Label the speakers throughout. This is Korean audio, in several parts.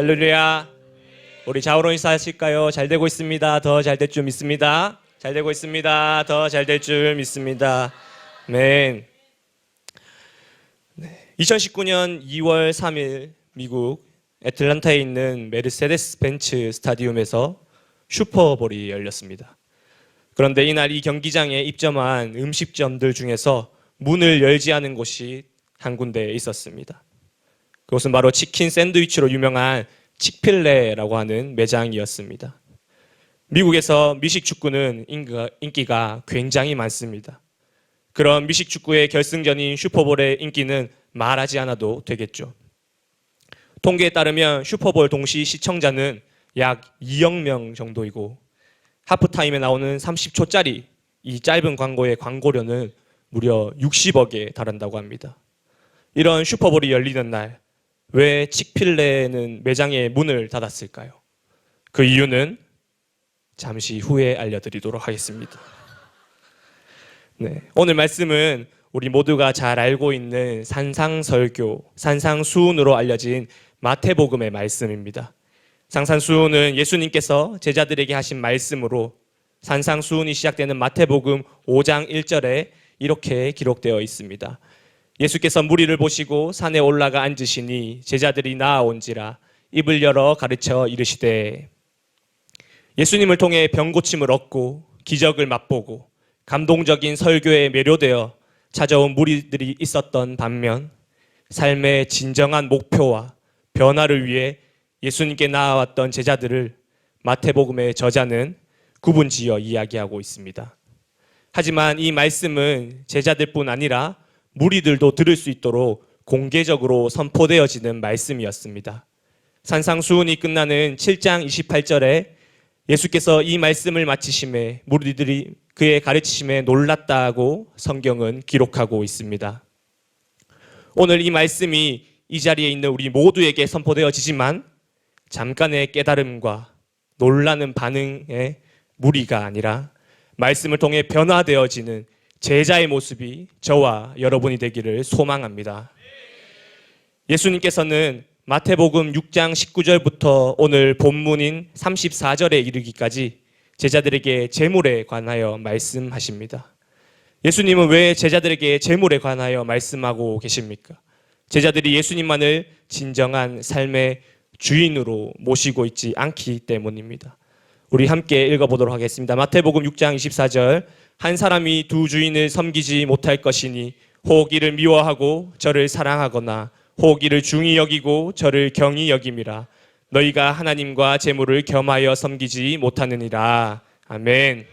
Speaker 1: 할렐루야. 우리 좌우로 인사하실까요? 잘 되고 있습니다. 더 잘 될 줄 믿습니다. 잘 되고 있습니다. 더 잘 될 줄 믿습니다. 아멘. 2019년 2월 3일 미국 애틀랜타에 있는 메르세데스 벤츠 스타디움에서 슈퍼볼이 열렸습니다. 그런데 이날 이 경기장에 입점한 음식점들 중에서 문을 열지 않은 곳이 한 군데 있었습니다. 그것은 바로 치킨 샌드위치로 유명한 칙필레라고 하는 매장이었습니다. 미국에서 미식 축구는 인기가 굉장히 많습니다. 그런 미식 축구의 결승전인 슈퍼볼의 인기는 말하지 않아도 되겠죠. 통계에 따르면 슈퍼볼 동시 시청자는 약 2억 명 정도이고 하프타임에 나오는 30초짜리 이 짧은 광고의 광고료는 무려 60억에 달한다고 합니다. 이런 슈퍼볼이 열리는 날, 왜 칙필레는 매장의 문을 닫았을까요? 그 이유는 잠시 후에 알려드리도록 하겠습니다. 오늘 말씀은 우리 모두가 잘 알고 있는 산상설교, 산상수훈으로 알려진 마태복음의 말씀입니다. 산상수훈은 예수님께서 제자들에게 하신 말씀으로 산상수훈이 시작되는 마태복음 5장 1절에 이렇게 기록되어 있습니다. 예수께서 무리를 보시고 산에 올라가 앉으시니 제자들이 나아온지라 입을 열어 가르쳐 이르시되. 예수님을 통해 병 고침을 얻고 기적을 맛보고 감동적인 설교에 매료되어 찾아온 무리들이 있었던 반면 삶의 진정한 목표와 변화를 위해 예수님께 나아왔던 제자들을 마태복음의 저자는 구분지어 이야기하고 있습니다. 하지만 이 말씀은 제자들뿐 아니라 무리들도 들을 수 있도록 공개적으로 선포되어지는 말씀이었습니다. 산상수훈이 끝나는 7장 28절에 예수께서 이 말씀을 마치심에 무리들이 그의 가르치심에 놀랐다고 성경은 기록하고 있습니다. 오늘 이 말씀이 이 자리에 있는 우리 모두에게 선포되어지지만 잠깐의 깨달음과 놀라는 반응의 무리가 아니라 말씀을 통해 변화되어지는 제자의 모습이 저와 여러분이 되기를 소망합니다. 예수님께서는 마태복음 6장 19절부터 오늘 본문인 34절에 이르기까지 제자들에게 재물에 관하여 말씀하십니다. 예수님은 왜 제자들에게 재물에 관하여 말씀하고 계십니까? 제자들이 예수님만을 진정한 삶의 주인으로 모시고 있지 않기 때문입니다. 우리 함께 읽어보도록 하겠습니다. 마태복음 6장 24절. 한 사람이 두 주인을 섬기지 못할 것이니 혹 이를 미워하고 저를 사랑하거나 혹 이를 중히 여기고 저를 경히 여김이라. 너희가 하나님과 재물을 겸하여 섬기지 못하느니라. 아멘.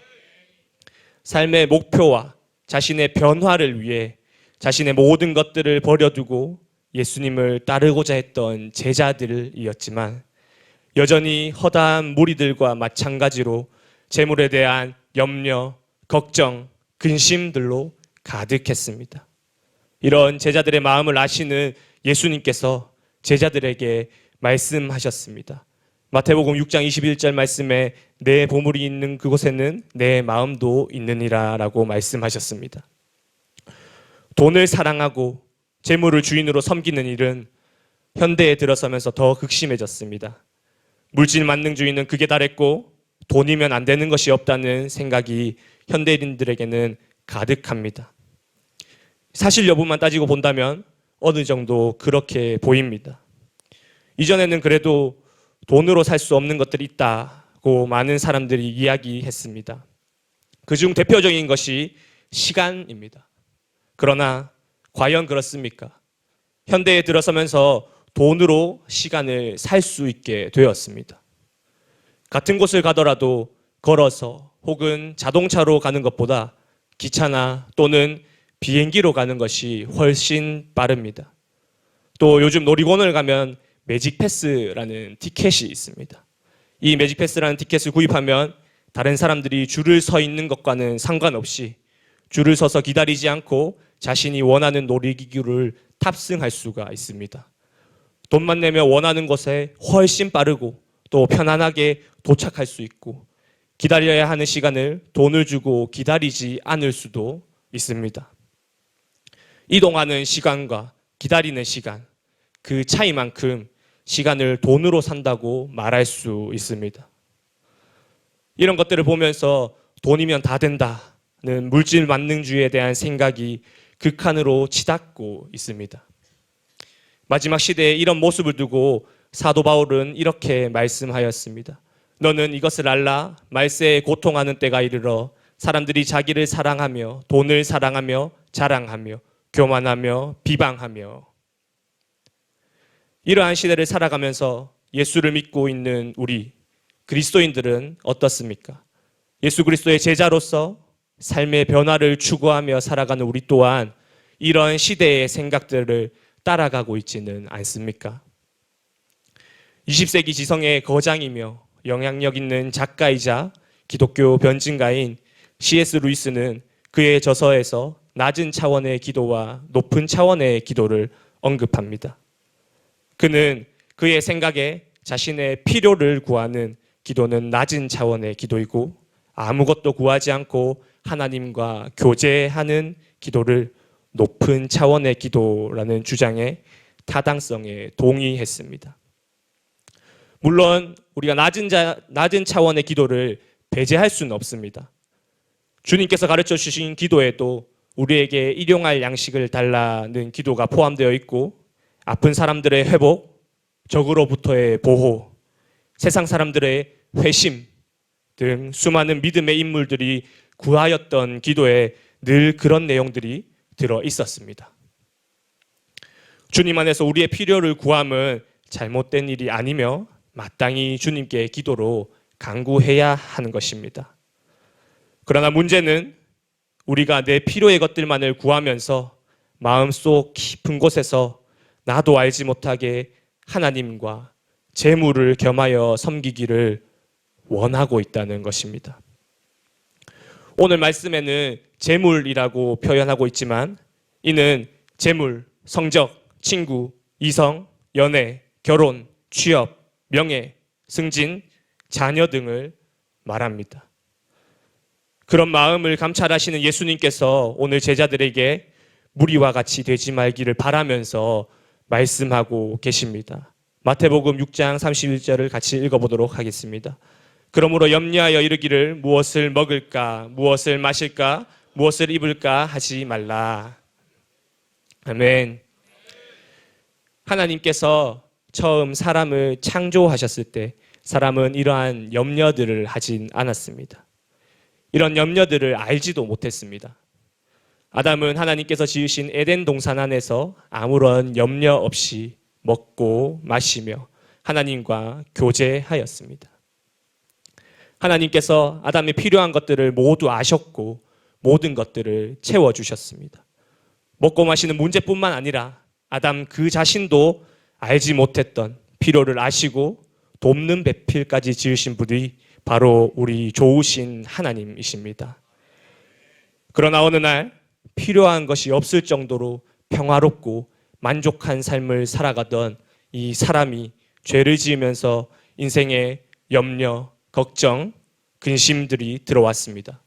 Speaker 1: 삶의 목표와 자신의 변화를 위해 자신의 모든 것들을 버려두고 예수님을 따르고자 했던 제자들이었지만 여전히 허다한 무리들과 마찬가지로 재물에 대한 염려, 걱정, 근심들로 가득했습니다. 이런 제자들의 마음을 아시는 예수님께서 제자들에게 말씀하셨습니다. 마태복음 6장 21절 말씀에 내 보물이 있는 그곳에는 내 마음도 있느니라 라고 말씀하셨습니다. 돈을 사랑하고 재물을 주인으로 섬기는 일은 현대에 들어서면서 더 극심해졌습니다. 물질 만능주의는 극에 달했고 돈이면 안 되는 것이 없다는 생각이 현대인들에게는 가득합니다. 사실 여부만 따지고 본다면 어느 정도 그렇게 보입니다. 이전에는 그래도 돈으로 살 수 없는 것들이 있다고 많은 사람들이 이야기했습니다. 그중 대표적인 것이 시간입니다. 그러나 과연 그렇습니까? 현대에 들어서면서 돈으로 시간을 살 수 있게 되었습니다. 같은 곳을 가더라도 걸어서 혹은 자동차로 가는 것보다 기차나 또는 비행기로 가는 것이 훨씬 빠릅니다. 또 요즘 놀이공원을 가면 매직패스라는 티켓이 있습니다. 이 매직패스라는 티켓을 구입하면 다른 사람들이 줄을 서 있는 것과는 상관없이 줄을 서서 기다리지 않고 자신이 원하는 놀이기구를 탑승할 수가 있습니다. 돈만 내면 원하는 곳에 훨씬 빠르고 또 편안하게 도착할 수 있고 기다려야 하는 시간을 돈을 주고 기다리지 않을 수도 있습니다. 이동하는 시간과 기다리는 시간, 그 차이만큼 시간을 돈으로 산다고 말할 수 있습니다. 이런 것들을 보면서 돈이면 다 된다는 물질 만능주의에 대한 생각이 극한으로 치닫고 있습니다. 마지막 시대에 이런 모습을 두고 사도 바울은 이렇게 말씀하였습니다. 너는 이것을 알라. 말세에 고통하는 때가 이르러 사람들이 자기를 사랑하며 돈을 사랑하며 자랑하며 교만하며 비방하며. 이러한 시대를 살아가면서 예수를 믿고 있는 우리 그리스도인들은 어떻습니까? 예수 그리스도의 제자로서 삶의 변화를 추구하며 살아가는 우리 또한 이런 시대의 생각들을 따라가고 있지는 않습니까? 20세기 지성의 거장이며 영향력 있는 작가이자 기독교 변증가인 C.S. 루이스는 그의 저서에서 낮은 차원의 기도와 높은 차원의 기도를 언급합니다. 그는 그의 생각에 자신의 필요를 구하는 기도는 낮은 차원의 기도이고 아무것도 구하지 않고 하나님과 교제하는 기도를 높은 차원의 기도라는 주장의 타당성에 동의했습니다. 물론 우리가 낮은 차원의 기도를 배제할 수는 없습니다. 주님께서 가르쳐 주신 기도에도 우리에게 일용할 양식을 달라는 기도가 포함되어 있고 아픈 사람들의 회복, 적으로부터의 보호, 세상 사람들의 회심 등 수많은 믿음의 인물들이 구하였던 기도에 늘 그런 내용들이 들어 있었습니다. 주님 안에서 우리의 필요를 구함은 잘못된 일이 아니며 마땅히 주님께 기도로 간구해야 하는 것입니다. 그러나 문제는 우리가 내 필요의 것들만을 구하면서 마음속 깊은 곳에서 나도 알지 못하게 하나님과 재물을 겸하여 섬기기를 원하고 있다는 것입니다. 오늘 말씀에는 재물이라고 표현하고 있지만 이는 재물, 성적, 친구, 이성, 연애, 결혼, 취업, 명예, 승진, 자녀 등을 말합니다. 그런 마음을 감찰하시는 예수님께서 오늘 제자들에게 무리와 같이 되지 말기를 바라면서 말씀하고 계십니다. 마태복음 6장 31절을 같이 읽어보도록 하겠습니다. 그러므로 염려하여 이르기를 무엇을 먹을까, 무엇을 마실까, 무엇을 입을까 하지 말라. 아멘. 하나님께서 처음 사람을 창조하셨을 때 사람은 이러한 염려들을 하진 않았습니다. 이런 염려들을 알지도 못했습니다. 아담은 하나님께서 지으신 에덴 동산 안에서 아무런 염려 없이 먹고 마시며 하나님과 교제하였습니다. 하나님께서 아담이 필요한 것들을 모두 아셨고 모든 것들을 채워주셨습니다. 먹고 마시는 문제뿐만 아니라 아담 그 자신도 알지 못했던 필요를 아시고 돕는 배필까지 지으신 분이 바로 우리 좋으신 하나님이십니다. 그러나 어느 날 필요한 것이 없을 정도로 평화롭고 만족한 삶을 살아가던 이 사람이 죄를 지으면서 인생에 염려, 걱정, 근심들이 들어왔습니다.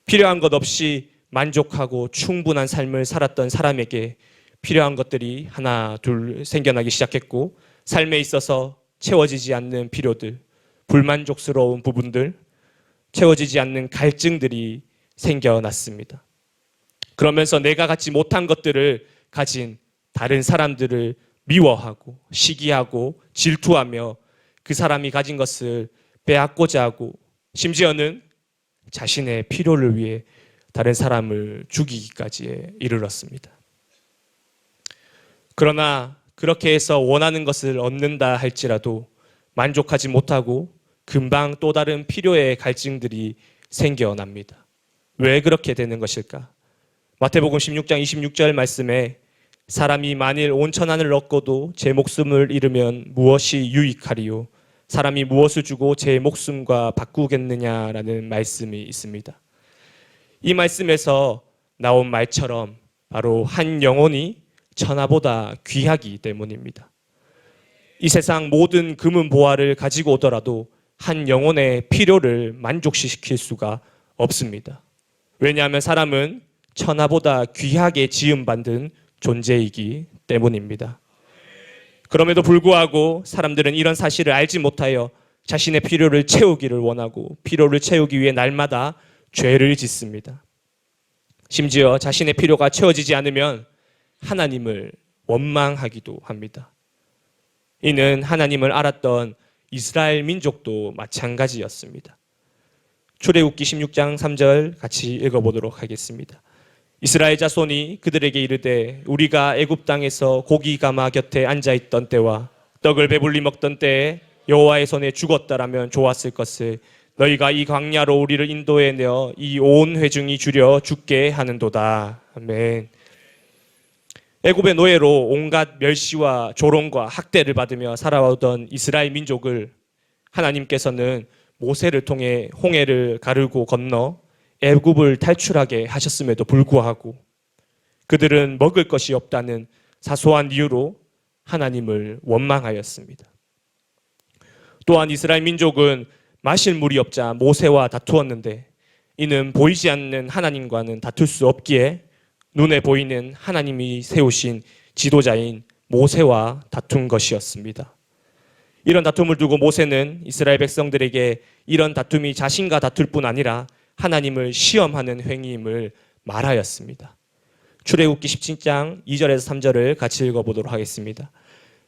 Speaker 1: 필요한 것 없이 만족하고 충분한 삶을 살았던 사람에게 필요한 것들이 하나 둘 생겨나기 시작했고 삶에 있어서 채워지지 않는 필요들, 불만족스러운 부분들, 채워지지 않는 갈증들이 생겨났습니다. 그러면서 내가 갖지 못한 것들을 가진 다른 사람들을 미워하고 시기하고 질투하며 그 사람이 가진 것을 빼앗고자 하고 심지어는 자신의 필요를 위해 다른 사람을 죽이기까지 이르렀습니다. 그러나 그렇게 해서 원하는 것을 얻는다 할지라도 만족하지 못하고 금방 또 다른 필요의 갈증들이 생겨납니다. 왜 그렇게 되는 것일까? 마태복음 16장 26절 말씀에 사람이 만일 온 천하를 얻고도 제 목숨을 잃으면 무엇이 유익하리요? 사람이 무엇을 주고 제 목숨과 바꾸겠느냐라는 말씀이 있습니다. 이 말씀에서 나온 말처럼 바로 한 영혼이 천하보다 귀하기 때문입니다. 이 세상 모든 금은 보화를 가지고 오더라도 한 영혼의 필요를 만족시킬 수가 없습니다. 왜냐하면 사람은 천하보다 귀하게 지음받은 존재이기 때문입니다. 그럼에도 불구하고 사람들은 이런 사실을 알지 못하여 자신의 필요를 채우기를 원하고 필요를 채우기 위해 날마다 죄를 짓습니다. 심지어 자신의 필요가 채워지지 않으면 하나님을 원망하기도 합니다. 이는 하나님을 알았던 이스라엘 민족도 마찬가지였습니다. 출애굽기 16장 3절 같이 읽어보도록 하겠습니다. 이스라엘 자손이 그들에게 이르되 우리가 애굽 땅에서 고기 가마 곁에 앉아있던 때와 떡을 배불리 먹던 때에 여호와의 손에 죽었다라면 좋았을 것을 너희가 이 광야로 우리를 인도해 내어 이 온 회중이 주려 죽게 하는도다. 아멘. 애굽의 노예로 온갖 멸시와 조롱과 학대를 받으며 살아오던 이스라엘 민족을 하나님께서는 모세를 통해 홍해를 가르고 건너 애굽을 탈출하게 하셨음에도 불구하고 그들은 먹을 것이 없다는 사소한 이유로 하나님을 원망하였습니다. 또한 이스라엘 민족은 마실 물이 없자 모세와 다투었는데 이는 보이지 않는 하나님과는 다툴 수 없기에 눈에 보이는 하나님이 세우신 지도자인 모세와 다툰 것이었습니다. 이런 다툼을 두고 모세는 이스라엘 백성들에게 이런 다툼이 자신과 다툴 뿐 아니라 하나님을 시험하는 행위임을 말하였습니다. 출애굽기 17장 2절에서 3절을 같이 읽어보도록 하겠습니다.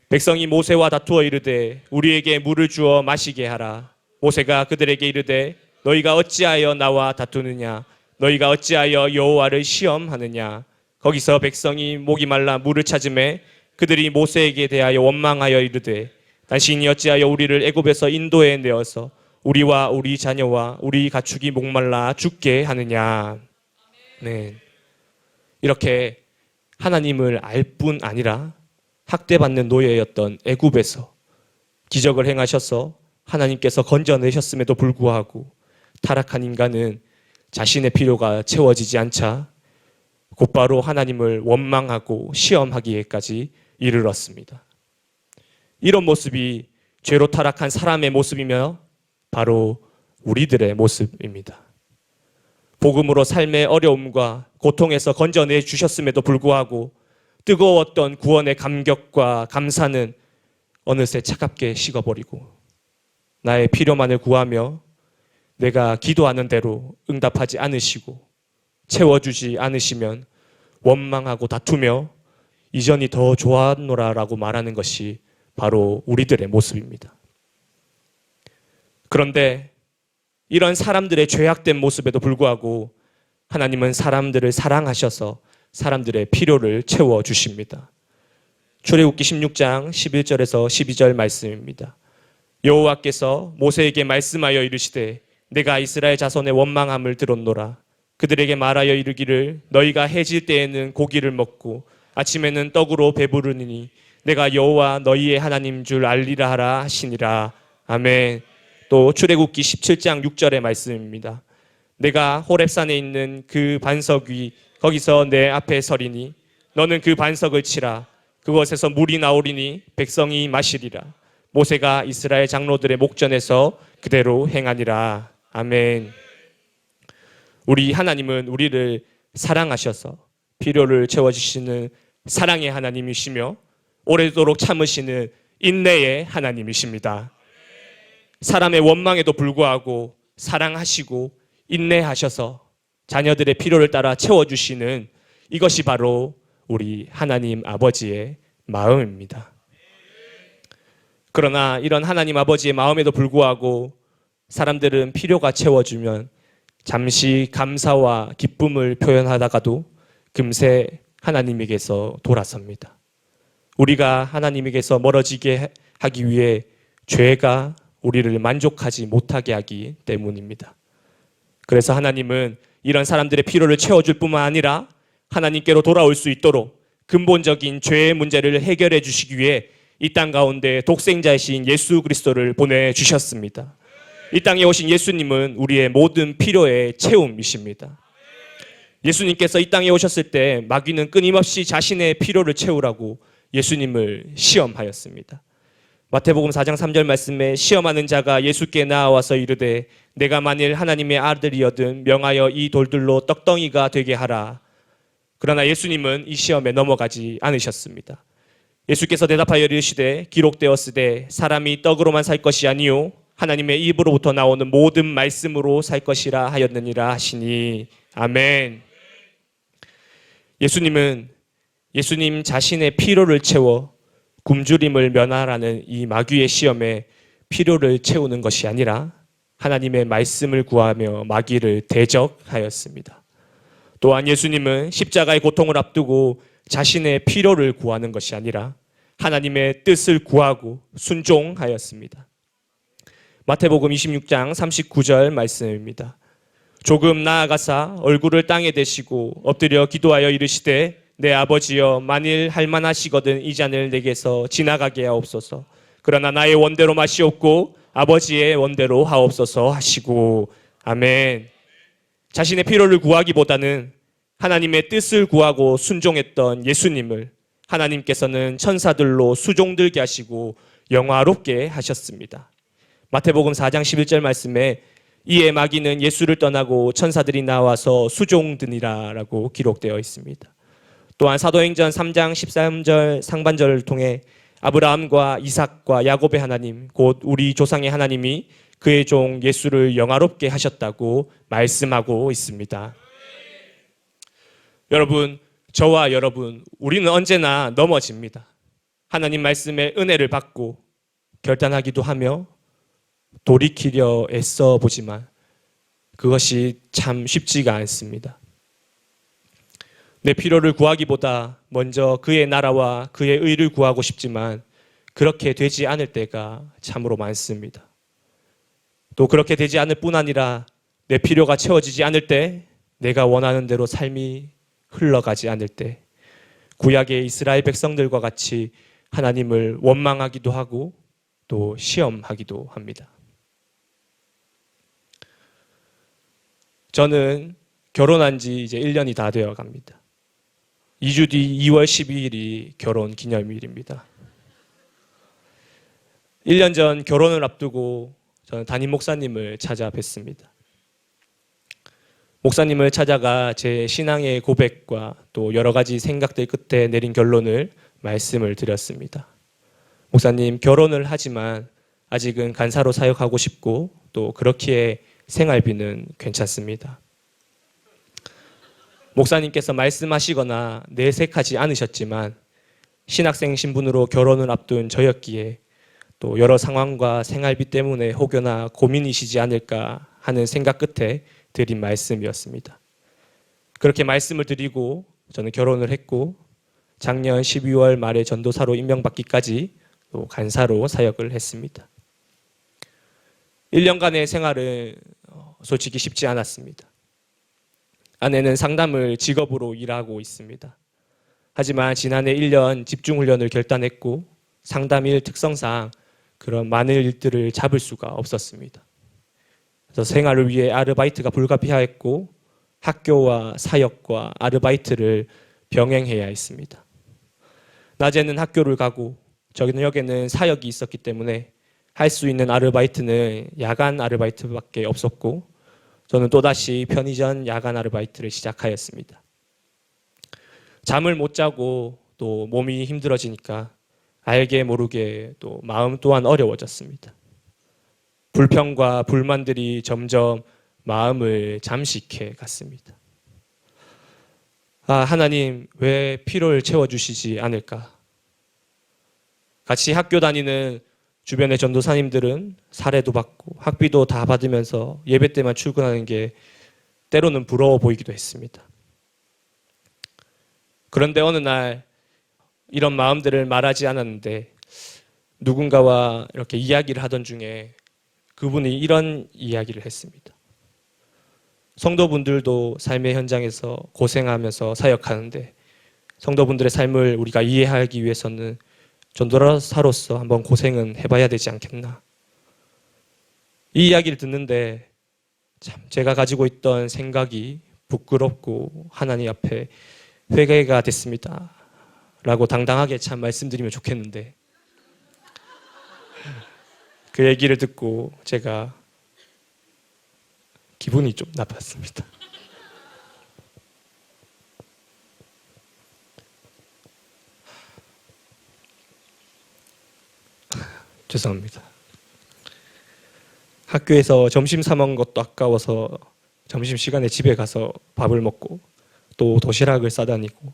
Speaker 1: 백성이 모세와 다투어 이르되 우리에게 물을 주어 마시게 하라. 모세가 그들에게 이르되 너희가 어찌하여 나와 다투느냐? 너희가 어찌하여 여호와를 시험하느냐? 거기서 백성이 목이 말라 물을 찾음에 그들이 모세에게 대하여 원망하여 이르되 당신이 어찌하여 우리를 애굽에서 인도해 내어서 우리와 우리 자녀와 우리 가축이 목말라 죽게 하느냐? 네. 이렇게 하나님을 알 뿐 아니라 학대받는 노예였던 애굽에서 기적을 행하셔서 하나님께서 건져내셨음에도 불구하고 타락한 인간은 자신의 필요가 채워지지 않자 곧바로 하나님을 원망하고 시험하기에까지 이르렀습니다. 이런 모습이 죄로 타락한 사람의 모습이며 바로 우리들의 모습입니다. 복음으로 삶의 어려움과 고통에서 건져내 주셨음에도 불구하고 뜨거웠던 구원의 감격과 감사는 어느새 차갑게 식어버리고 나의 필요만을 구하며 내가 기도하는 대로 응답하지 않으시고 채워주지 않으시면 원망하고 다투며 이전이 더 좋았노라라고 말하는 것이 바로 우리들의 모습입니다. 그런데 이런 사람들의 죄악된 모습에도 불구하고 하나님은 사람들을 사랑하셔서 사람들의 필요를 채워주십니다. 출애굽기 16장 11절에서 12절 말씀입니다. 여호와께서 모세에게 말씀하여 이르시되 내가 이스라엘 자손의 원망함을 들었노라. 그들에게 말하여 이르기를 너희가 해질 때에는 고기를 먹고 아침에는 떡으로 배부르니 내가 여호와 너희의 하나님 줄 알리라 하라 하시니라. 아멘. 또 출애굽기 17장 6절의 말씀입니다. 내가 호렙산에 있는 그 반석 위 거기서 내 앞에 서리니 너는 그 반석을 치라. 그것에서 물이 나오리니 백성이 마시리라. 모세가 이스라엘 장로들의 목전에서 그대로 행하니라. 아멘. 우리 하나님은 우리를 사랑하셔서 필요를 채워주시는 사랑의 하나님이시며 오래도록 참으시는 인내의 하나님이십니다. 사람의 원망에도 불구하고 사랑하시고 인내하셔서 자녀들의 필요를 따라 채워주시는 이것이 바로 우리 하나님 아버지의 마음입니다. 그러나 이런 하나님 아버지의 마음에도 불구하고 사람들은 필요가 채워주면 잠시 감사와 기쁨을 표현하다가도 금세 하나님에게서 돌아섭니다. 우리가 하나님에게서 멀어지게 하기 위해 죄가 우리를 만족하지 못하게 하기 때문입니다. 그래서 하나님은 이런 사람들의 필요를 채워줄 뿐만 아니라 하나님께로 돌아올 수 있도록 근본적인 죄의 문제를 해결해 주시기 위해 이 땅 가운데 독생자이신 예수 그리스도를 보내주셨습니다. 이 땅에 오신 예수님은 우리의 모든 필요의 채움이십니다. 예수님께서 이 땅에 오셨을 때 마귀는 끊임없이 자신의 필요를 채우라고 예수님을 시험하였습니다. 마태복음 4장 3절 말씀에 시험하는 자가 예수께 나와서 이르되 내가 만일 하나님의 아들이거든 명하여 이 돌들로 떡덩이가 되게 하라. 그러나 예수님은 이 시험에 넘어가지 않으셨습니다. 예수께서 대답하여 이르시되 기록되었으되 사람이 떡으로만 살 것이 아니요 하나님의 입으로부터 나오는 모든 말씀으로 살 것이라 하였느니라 하시니. 아멘. 예수님 자신의 피로를 채워 굶주림을 면하라는 이 마귀의 시험에 피로를 채우는 것이 아니라 하나님의 말씀을 구하며 마귀를 대적하였습니다. 또한 예수님은 십자가의 고통을 앞두고 자신의 피로를 구하는 것이 아니라 하나님의 뜻을 구하고 순종하였습니다. 마태복음 26장 39절 말씀입니다. 조금 나아가사 얼굴을 땅에 대시고 엎드려 기도하여 이르시되 내 아버지여 만일 할만하시거든 이 잔을 내게서 지나가게 하옵소서. 그러나 나의 원대로 마시옵고 아버지의 원대로 하옵소서 하시고. 아멘. 자신의 필요를 구하기보다는 하나님의 뜻을 구하고 순종했던 예수님을 하나님께서는 천사들로 수종들게 하시고 영화롭게 하셨습니다. 마태복음 4장 11절 말씀에 이에 마귀는 예수를 떠나고 천사들이 나와서 수종드니라 라고 기록되어 있습니다. 또한 사도행전 3장 13절 상반절을 통해 아브라함과 이삭과 야곱의 하나님 곧 우리 조상의 하나님이 그의 종 예수를 영화롭게 하셨다고 말씀하고 있습니다. 여러분, 저와 여러분, 우리는 언제나 넘어집니다. 하나님 말씀의 은혜를 받고 결단하기도 하며 돌이키려 애써 보지만 그것이 참 쉽지가 않습니다. 내 필요를 구하기보다 먼저 그의 나라와 그의 의를 구하고 싶지만 그렇게 되지 않을 때가 참으로 많습니다. 또 그렇게 되지 않을 뿐 아니라 내 필요가 채워지지 않을 때, 내가 원하는 대로 삶이 흘러가지 않을 때 구약의 이스라엘 백성들과 같이 하나님을 원망하기도 하고 또 시험하기도 합니다. 저는 결혼한 지 이제 1년이 다 되어 갑니다. 2주 뒤 2월 12일이 결혼 기념일입니다. 1년 전 결혼을 앞두고 저는 담임 목사님을 찾아뵀습니다. 목사님을 찾아가 제 신앙의 고백과 또 여러 가지 생각들 끝에 내린 결론을 말씀을 드렸습니다. 목사님, 결혼을 하지만 아직은 간사로 사역하고 싶고 또 그렇기에 생활비는 괜찮습니다. 목사님께서 말씀하시거나 내색하지 않으셨지만 신학생 신분으로 결혼을 앞둔 저였기에 또 여러 상황과 생활비 때문에 혹여나 고민이시지 않을까 하는 생각 끝에 드린 말씀이었습니다. 그렇게 말씀을 드리고 저는 결혼을 했고 작년 12월 말에 전도사로 임명받기까지 또 간사로 사역을 했습니다. 1년간의 생활은 솔직히 쉽지 않았습니다. 아내는 상담을 직업으로 일하고 있습니다. 하지만 지난해 1년 집중훈련을 결단했고 상담일 특성상 그런 많은 일들을 잡을 수가 없었습니다. 그래서 생활을 위해 아르바이트가 불가피하였고 학교와 사역과 아르바이트를 병행해야 했습니다. 낮에는 학교를 가고 저녁에는 사역이 있었기 때문에 할 수 있는 아르바이트는 야간 아르바이트밖에 없었고 저는 또다시 편의점 야간 아르바이트를 시작하였습니다. 잠을 못 자고 또 몸이 힘들어지니까 알게 모르게 또 마음 또한 어려워졌습니다. 불평과 불만들이 점점 마음을 잠식해 갔습니다. 하나님, 왜 피로를 채워주시지 않을까? 같이 학교 다니는 주변의 전도사님들은 사례도 받고 학비도 다 받으면서 예배 때만 출근하는 게 때로는 부러워 보이기도 했습니다. 그런데 어느 날 이런 마음들을 말하지 않았는데 누군가와 이렇게 이야기를 하던 중에 그분이 이런 이야기를 했습니다. 성도분들도 삶의 현장에서 고생하면서 사역하는데 성도분들의 삶을 우리가 이해하기 위해서는 전도사로서 한번 고생은 해봐야 되지 않겠나. 이 이야기를 듣는데 참 제가 가지고 있던 생각이 부끄럽고 하나님 앞에 회개가 됐습니다 라고 당당하게 참 말씀드리면 좋겠는데 그 얘기를 듣고 제가 기분이 좀 나빴습니다. 죄송합니다. 학교에서 점심 사 먹은 것도 아까워서 점심시간에 집에 가서 밥을 먹고 또 도시락을 싸다니고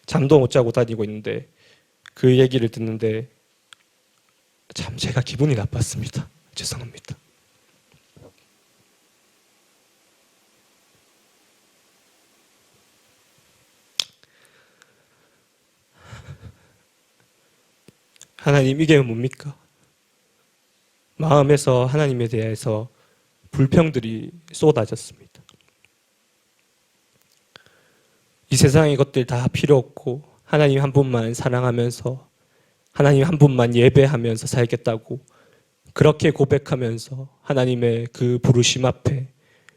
Speaker 1: 잠도 못 자고 다니고 있는데 그 얘기를 듣는데 참 제가 기분이 나빴습니다. 죄송합니다. 하나님, 이게 뭡니까? 마음에서 하나님에 대해서 불평들이 쏟아졌습니다. 이 세상의 것들 다 필요 없고 하나님 한 분만 사랑하면서 하나님 한 분만 예배하면서 살겠다고 그렇게 고백하면서 하나님의 그 부르심 앞에,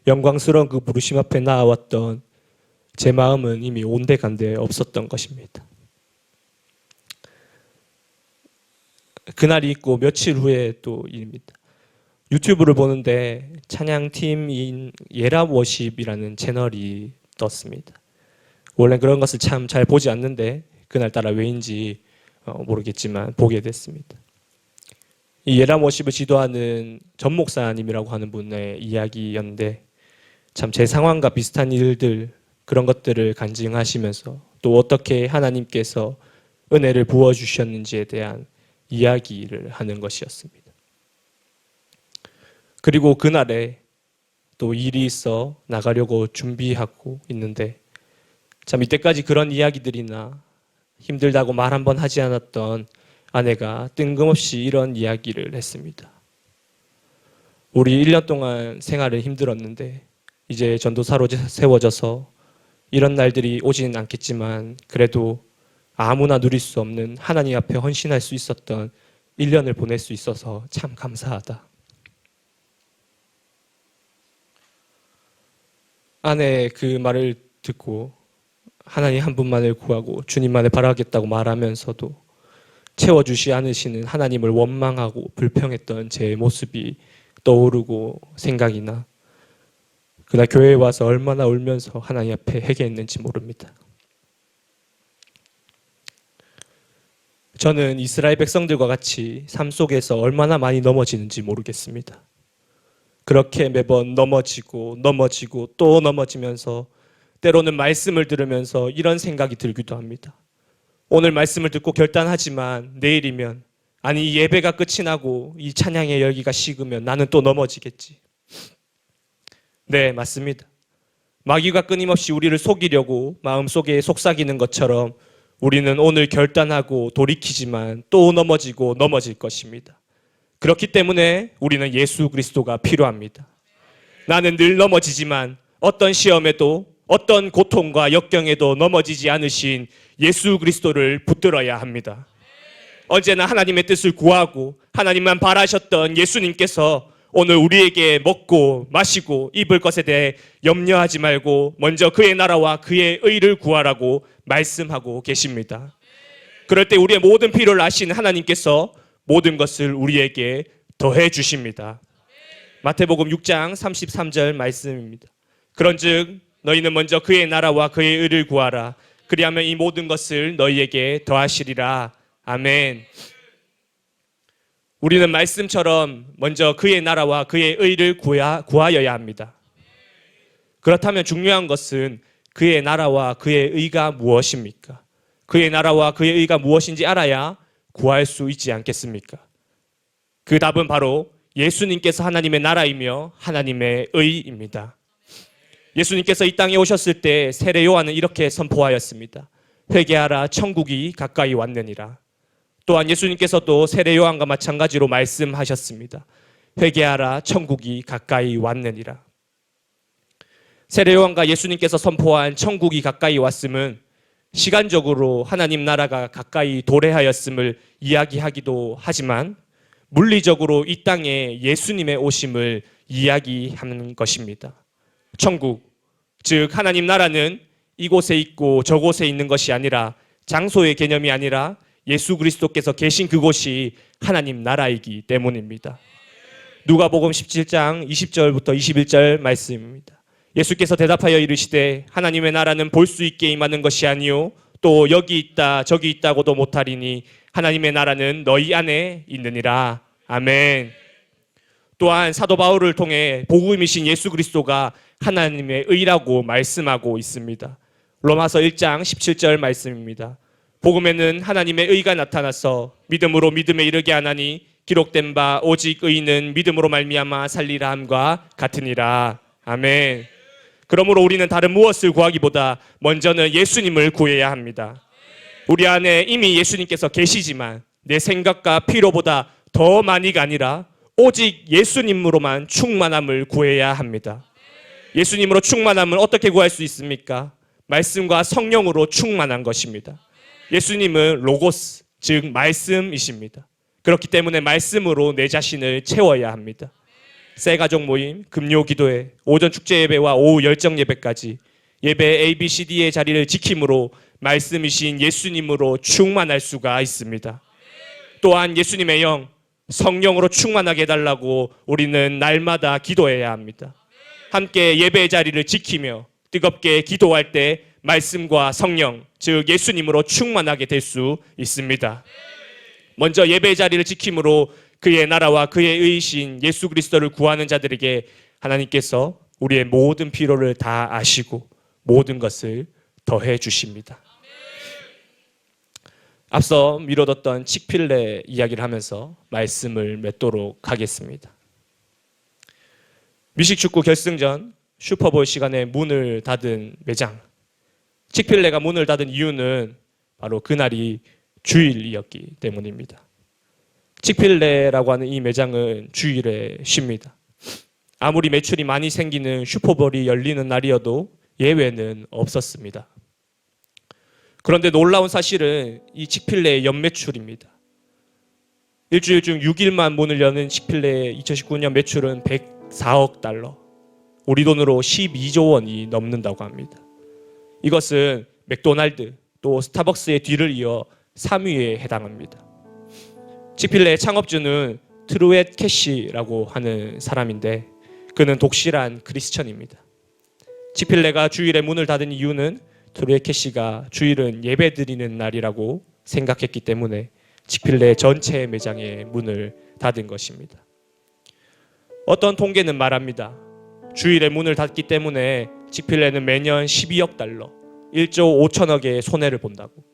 Speaker 1: 영광스러운 그 부르심 앞에 나아왔던 제 마음은 이미 온데간데 없었던 것입니다. 그날이 있고 며칠 후에 또 일입니다. 유튜브를 보는데 찬양팀인 예람워십이라는 채널이 떴습니다. 원래 그런 것을 참 잘 보지 않는데 그날따라 왜인지 모르겠지만 보게 됐습니다. 이 예람워십을 지도하는 전 목사님이라고 하는 분의 이야기였는데 참 제 상황과 비슷한 일들, 그런 것들을 간증하시면서 또 어떻게 하나님께서 은혜를 부어주셨는지에 대한 이야기를 하는 것이었습니다. 그리고 그날에 또 일이 있어 나가려고 준비하고 있는데 참 이때까지 그런 이야기들이나 힘들다고 말 한번 하지 않았던 아내가 뜬금없이 이런 이야기를 했습니다. 우리 1년 동안 생활은 힘들었는데 이제 전도사로 세워져서 이런 날들이 오지는 않겠지만 그래도 아무나 누릴 수 없는 하나님 앞에 헌신할 수 있었던 1년을 보낼 수 있어서 참 감사하다. 아내의 그 말을 듣고 하나님 한 분만을 구하고 주님만을 바라겠다고 말하면서도 채워주시 않으시는 하나님을 원망하고 불평했던 제 모습이 떠오르고 생각이 나 그날 교회에 와서 얼마나 울면서 하나님 앞에 회개했는지 모릅니다. 저는 이스라엘 백성들과 같이 삶 속에서 얼마나 많이 넘어지는지 모르겠습니다. 그렇게 매번 넘어지고 또 넘어지면서 때로는 말씀을 들으면서 이런 생각이 들기도 합니다. 오늘 말씀을 듣고 결단하지만 내일이면, 아니 이 예배가 끝이 나고 이 찬양의 열기가 식으면 나는 또 넘어지겠지. 네, 맞습니다. 마귀가 끊임없이 우리를 속이려고 마음속에 속삭이는 것처럼 우리는 오늘 결단하고 돌이키지만 또 넘어질 것입니다. 그렇기 때문에 우리는 예수 그리스도가 필요합니다. 나는 늘 넘어지지만 어떤 시험에도 어떤 고통과 역경에도 넘어지지 않으신 예수 그리스도를 붙들어야 합니다. 언제나 하나님의 뜻을 구하고 하나님만 바라셨던 예수님께서 오늘 우리에게 먹고 마시고 입을 것에 대해 염려하지 말고 먼저 그의 나라와 그의 의를 구하라고 말씀하고 계십니다. 그럴 때 우리의 모든 필요를 아시는 하나님께서 모든 것을 우리에게 더해 주십니다. 마태복음 6장 33절 말씀입니다. 그런즉 너희는 먼저 그의 나라와 그의 의를 구하라. 그리하면 이 모든 것을 너희에게 더하시리라. 아멘. 우리는 말씀처럼 먼저 그의 나라와 그의 의를 구하여야 합니다. 그렇다면 중요한 것은 그의 나라와 그의 의가 무엇입니까? 그의 나라와 그의 의가 무엇인지 알아야 구할 수 있지 않겠습니까? 그 답은 바로 예수님께서 하나님의 나라이며 하나님의 의입니다. 예수님께서 이 땅에 오셨을 때 세례 요한은 이렇게 선포하였습니다. 회개하라, 천국이 가까이 왔느니라. 또한 예수님께서도 세례 요한과 마찬가지로 말씀하셨습니다. 회개하라, 천국이 가까이 왔느니라. 세례 요한과 예수님께서 선포한 천국이 가까이 왔음은 시간적으로 하나님 나라가 가까이 도래하였음을 이야기하기도 하지만 물리적으로 이 땅에 예수님의 오심을 이야기하는 것입니다. 천국, 즉 하나님 나라는 이곳에 있고 저곳에 있는 것이 아니라 장소의 개념이 아니라 예수 그리스도께서 계신 그곳이 하나님 나라이기 때문입니다. 누가복음 17장 20절부터 21절 말씀입니다. 예수께서 대답하여 이르시되 하나님의 나라는 볼 수 있게 임하는 것이 아니요 또 여기 있다 저기 있다고도 못하리니 하나님의 나라는 너희 안에 있느니라. 아멘. 또한 사도 바울을 통해 복음이신 예수 그리스도가 하나님의 의라고 말씀하고 있습니다. 로마서 1장 17절 말씀입니다. 복음에는 하나님의 의가 나타나서 믿음으로 믿음에 이르게 하나니 기록된 바 오직 의인은 믿음으로 말미암아 살리라 함과 같으니라. 아멘. 그러므로 우리는 다른 무엇을 구하기보다 먼저는 예수님을 구해야 합니다. 우리 안에 이미 예수님께서 계시지만 내 생각과 필요보다 더 많이가 아니라 오직 예수님으로만 충만함을 구해야 합니다. 예수님으로 충만함을 어떻게 구할 수 있습니까? 말씀과 성령으로 충만한 것입니다. 예수님은 로고스, 즉 말씀이십니다. 그렇기 때문에 말씀으로 내 자신을 채워야 합니다. 새-가족 모임, 금요 기도회, 오전 축제 예배와 오후 열정 예배까지 예배 ABCD의 자리를 지킴으로 말씀이신 예수님으로 충만할 수가 있습니다. 또한 예수님의 영, 성령으로 충만하게 해달라고 우리는 날마다 기도해야 합니다. 함께 예배의 자리를 지키며 뜨겁게 기도할 때 말씀과 성령, 즉 예수님으로 충만하게 될 수 있습니다. 먼저 예배의 자리를 지킴으로 그의 나라와 그의 의이신 예수 그리스도를 구하는 자들에게 하나님께서 우리의 모든 필요를 다 아시고 모든 것을 더해 주십니다. 앞서 미뤄뒀던 칙필레 이야기를 하면서 말씀을 맺도록 하겠습니다. 미식축구 결승전 슈퍼볼 시간에 문을 닫은 매장, 칙필레가 문을 닫은 이유는 바로 그날이 주일이었기 때문입니다. 칙필레라고 하는 이 매장은 주일에 쉽니다. 아무리 매출이 많이 생기는 슈퍼볼이 열리는 날이어도 예외는 없었습니다. 그런데 놀라운 사실은 이 칙필레의 연매출입니다. 일주일 중 6일만 문을 여는 칙필레의 2019년 매출은 104억 달러, 우리 돈으로 12조 원이 넘는다고 합니다. 이것은 맥도날드 또 스타벅스의 뒤를 이어 3위에 해당합니다. 칙필레의 창업주는 트루엣 캐시라고 하는 사람인데 그는 독실한 크리스천입니다. 칙필레가 주일에 문을 닫은 이유는 트루엣 캐시가 주일은 예배드리는 날이라고 생각했기 때문에 칙필레 전체 매장의 문을 닫은 것입니다. 어떤 통계는 말합니다. 주일에 문을 닫기 때문에 칙필레는 매년 12억 달러, 1조 5천억의 손해를 본다고.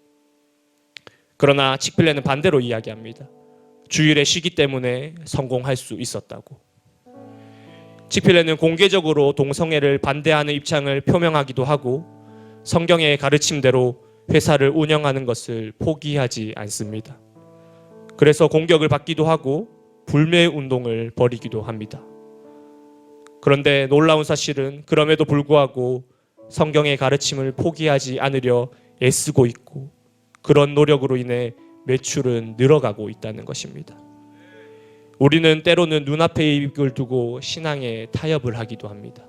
Speaker 1: 그러나 칙필레는 반대로 이야기합니다. 주일에 쉬기 때문에 성공할 수 있었다고. 칙필레는 공개적으로 동성애를 반대하는 입장을 표명하기도 하고 성경의 가르침대로 회사를 운영하는 것을 포기하지 않습니다. 그래서 공격을 받기도 하고 불매 운동을 벌이기도 합니다. 그런데 놀라운 사실은 그럼에도 불구하고 성경의 가르침을 포기하지 않으려 애쓰고 있고 그런 노력으로 인해 매출은 늘어가고 있다는 것입니다. 우리는 때로는 눈앞의 이익을 두고 신앙에 타협을 하기도 합니다.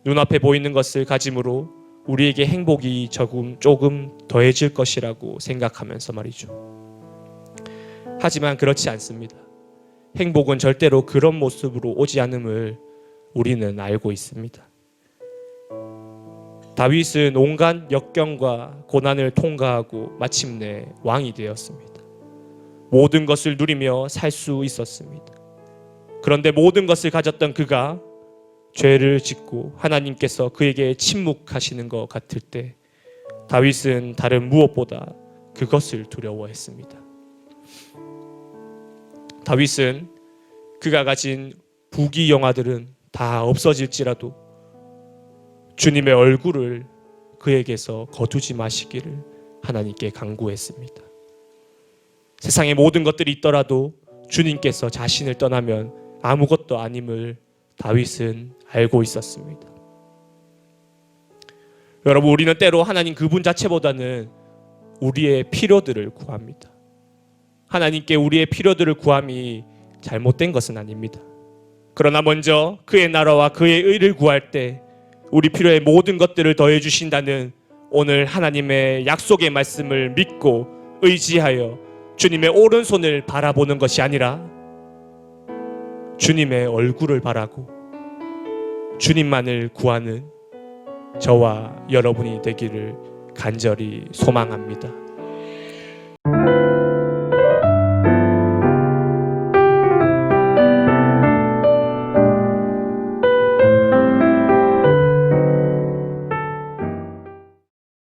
Speaker 1: 눈앞에 보이는 것을 가짐으로 우리에게 행복이 조금 더해질 것이라고 생각하면서 말이죠. 하지만 그렇지 않습니다. 행복은 절대로 그런 모습으로 오지 않음을 우리는 알고 있습니다. 다윗은 온갖 역경과 고난을 통과하고 마침내 왕이 되었습니다. 모든 것을 누리며 살 수 있었습니다. 그런데 모든 것을 가졌던 그가 죄를 짓고 하나님께서 그에게 침묵하시는 것 같을 때 다윗은 다른 무엇보다 그것을 두려워했습니다. 다윗은 그가 가진 부귀영화들은 다 없어질지라도 주님의 얼굴을 그에게서 거두지 마시기를 하나님께 간구했습니다. 세상의 모든 것들이 있더라도 주님께서 자신을 떠나면 아무것도 아님을 다윗은 알고 있었습니다. 여러분, 우리는 때로 하나님 그분 자체보다는 우리의 필요들을 구합니다. 하나님께 우리의 필요들을 구함이 잘못된 것은 아닙니다. 그러나 먼저 그의 나라와 그의 의를 구할 때 우리 필요의 모든 것들을 더해 주신다는 오늘 하나님의 약속의 말씀을 믿고 의지하여 주님의 오른손을 바라보는 것이 아니라 주님의 얼굴을 바라고 주님만을 구하는 저와 여러분이 되기를 간절히 소망합니다.